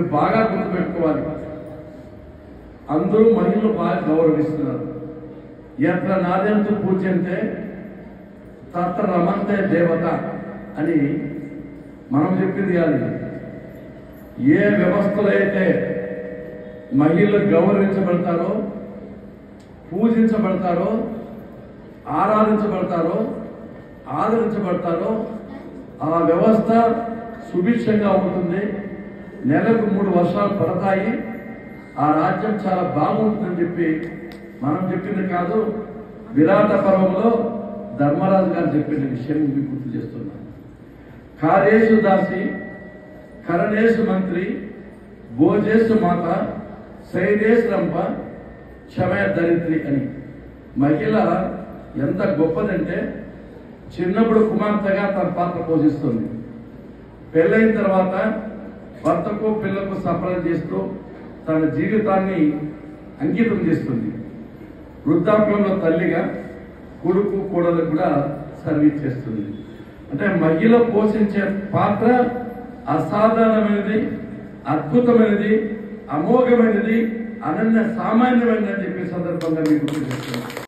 బాగా గుర్తుపెట్టుకోవాలి. అందరూ మహిళలు బాగా గౌరవిస్తున్నారు. ఎత్ర నాదెంతు పూజ్యంతే తత్ర రమంతే దేవత అని మనం చెప్పింది కాదు. ఏ వ్యవస్థలో అయితే మహిళలు గౌరవించబడతారో, పూజించబడతారో, ఆరాధించబడతారో, ఆదరించబడతారో ఆ వ్యవస్థ సుభిక్షంగా ఉంటుంది. నెలకు 3 వర్షాలు పడతాయి. ఆ రాజ్యం చాలా బాగుంటుందని చెప్పి మనం చెప్పింది కాదు, విరాట పర్వంలో ధర్మరాజు గారు చెప్పిన విషయం మీకు గుర్తు చేస్తున్నాను. కార్యేషు దాసి, కరణేషు మంత్రి, భోజేషు మాత, శైలేషు రంప, క్షమే దరిద్రి అని. మహిళ ఎంత గొప్పదంటే చిన్నప్పుడు కుమార్తెగా తన పాత్ర పోషిస్తుంది. పెళ్ళైన తర్వాత భర్తకు పిల్లకు సఫలం చేస్తూ తన జీవితాన్ని అంకితం చేస్తుంది. వృద్ధాప్యంలో తల్లిగా కొడుకు కోడలకు కూడా సర్వీస్ చేస్తుంది. అంటే మహిళ పోషించే పాత్ర అసాధారణమైనది, అద్భుతమైనది, అమోఘమైనది, అనన్య సామాన్యమైనది అని చెప్పే సందర్భంగా మీకు గుర్తు చేస్తున్నాను.